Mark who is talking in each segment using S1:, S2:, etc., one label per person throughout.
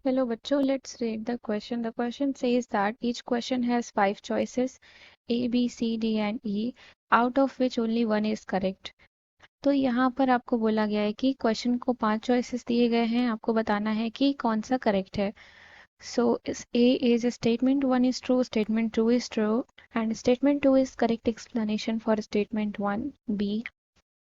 S1: Hello, bachcho. Let's read the question. The question says that each question has 5 choices A, B, C, D and E, out of which only one is correct. तो यहाँ पर आपको बोला गया है कि question को 5 choices दिए गए हैं, आपको बताना है कि कौन सा करेक्ट है. So A is statement 1 is true, statement 2 is true, and statement 2 is correct explanation for statement 1. B,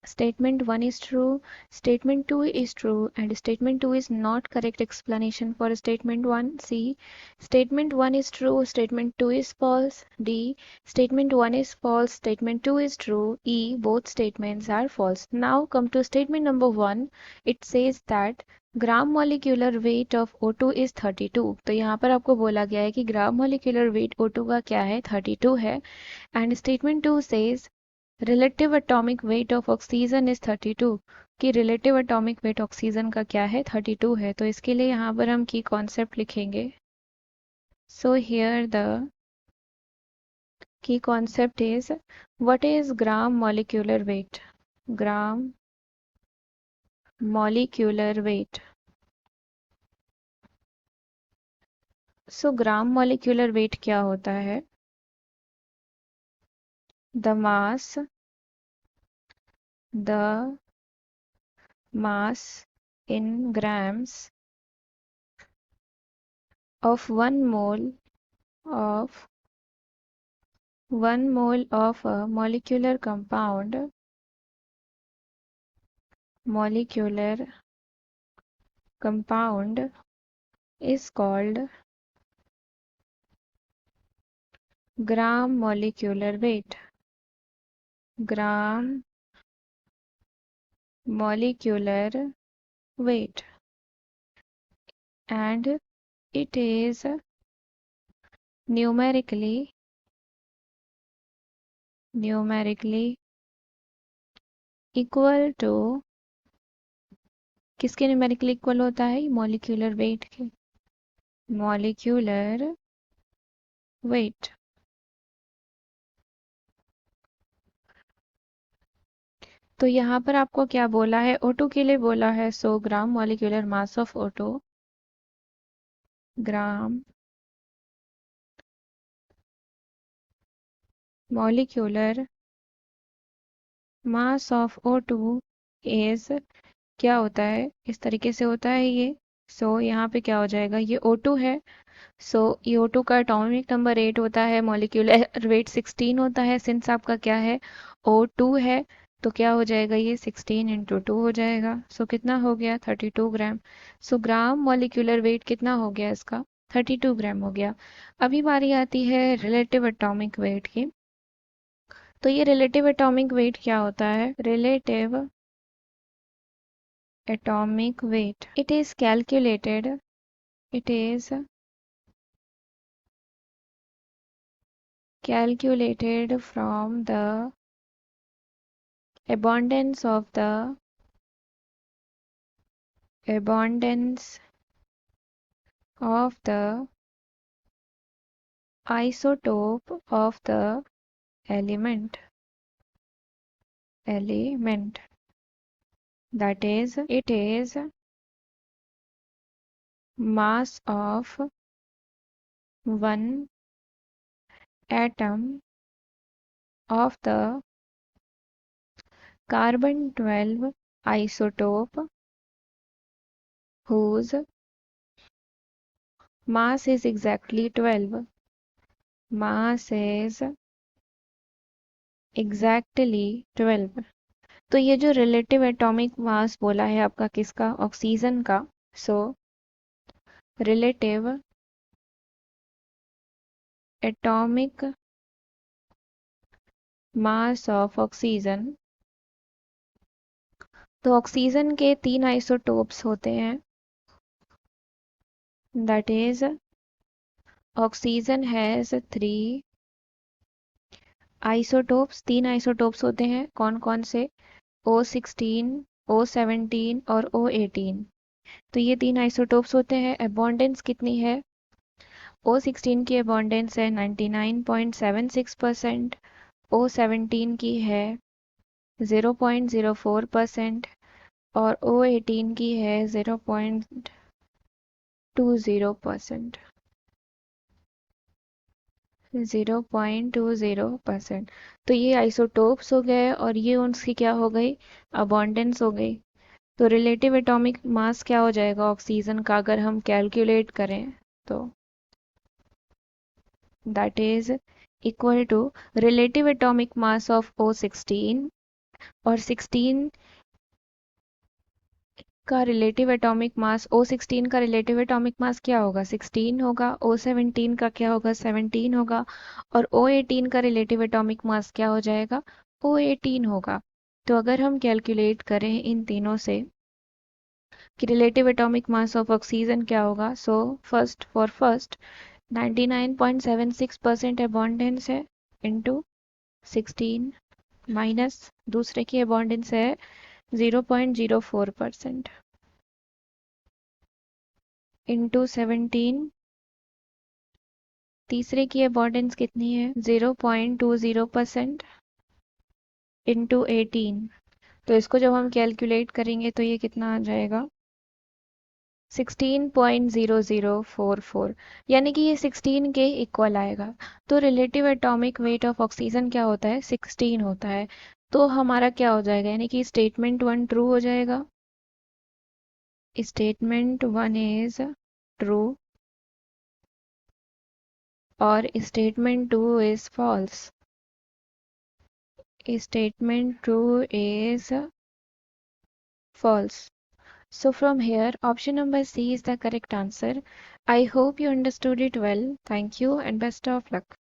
S1: statement 1 is true, statement 2 is true, and statement 2 is not correct explanation for statement 1. C, statement 1 is true, statement 2 is false. D, statement 1 is false, statement 2 is true. E, both statements are false. Now come to statement number 1. It says that gram molecular weight of O2 is 32. तो यहाँ पर आपको बोला गया है कि gram molecular weight O2 का क्या है, 32 है. And statement 2 says relative atomic weight of oxygen is 32, कि रिलेटिव एटॉमिक वेट ऑक्सीजन का क्या है, 32 है. तो इसके लिए यहाँ पर हम की कॉन्सेप्ट लिखेंगे. So here the key concept is what is gram molecular weight. Gram molecular weight. So gram molecular weight क्या होता है. The mass in grams of 1 mole of a molecular compound is called gram molecular weight. Gram molecular weight, and it is numerically equal to, किसके numerically equal होता है, molecular weight के. Molecular weight. तो यहाँ पर आपको क्या बोला है, O2 के लिए बोला है. So gram molecular mass of O2, gram molecular mass of O2 is, क्या होता है, इस तरीके से होता है ये. सो यहाँ पे क्या हो जाएगा, ये O2 है. सो ये O2 का एटॉमिक नंबर 8 होता है, मॉलिक्यूलर वेट 16 होता है. सिंस आपका क्या है, O2 है, तो क्या हो जाएगा, ये 16 इंटू 2 हो जाएगा. सो कितना हो गया, 32 ग्राम. सो ग्राम मॉलिक्यूलर वेट कितना हो गया इसका, 32 ग्राम हो गया. अभी बारी आती है रिलेटिव एटॉमिक वेट की. तो ये रिलेटिव एटॉमिक वेट क्या होता है, relative atomic weight. It is calculated from the abundance of the isotope of the element. That is, it is mass of one atom of the carbon 12 isotope whose mass is exactly 12. Mass is exactly 12. तो ये जो relative atomic मास बोला है आपका, किसका, oxygen का. So relative atomic mass of oxygen. तो oxygen के 3 आइसोटोप्स होते हैं. That is, oxygen has 3 isotopes. 3 isotopes होते हैं, कौन कौन से, O16, O17 और O18. तो ये 3 आइसोटोप्स होते हैं. अबॉन्डेंस कितनी है, O16 की अबॉन्डेंस है 99.76%, O17 की है 0.04% और O18 की है 0.20%। 0.20%। तो ये आइसोटोप्स हो गए और ये उसकी क्या हो गई, अबॉन्डेंस हो गई। तो रिलेटिव एटॉमिक मास क्या हो जाएगा ऑक्सीजन का अगर हम कैलकुलेट करें तो that is equal to relative atomic mass of O16 और 16 का रिलेटिव एटॉमिक मास O16 का रिलेटिव एटॉमिक मास क्या होगा 16 होगा, O17 का क्या होगा 17 होगा और O18 का रिलेटिव एटॉमिक मास क्या हो जाएगा O18 होगा। तो अगर हम कैलकुलेट करें इन तीनों से कि relative atomic mass of oxygen क्या होगा, सो फर्स्ट 99.76% अबॉन्डेंस है इनटू 16 माइनस दूसरे की अबॉन्डेंस है 0.04% इंटू 17 तीसरे की अबॉर्डेंस कितनी है 0.20% इंटू 18। तो इसको जब हम कैलकुलेट करेंगे तो ये कितना आ जाएगा 16.0044, यानी कि ये 16 के इक्वल आएगा। तो relative atomic weight of oxygen क्या होता है 16 होता है। तो हमारा क्या हो जाएगा, यानी कि स्टेटमेंट वन ट्रू हो जाएगा। स्टेटमेंट वन इज ट्रू और statement two is false. Statement 2 is false. So from here, option number C is the correct answer. I hope you understood it well. Thank you and best of luck.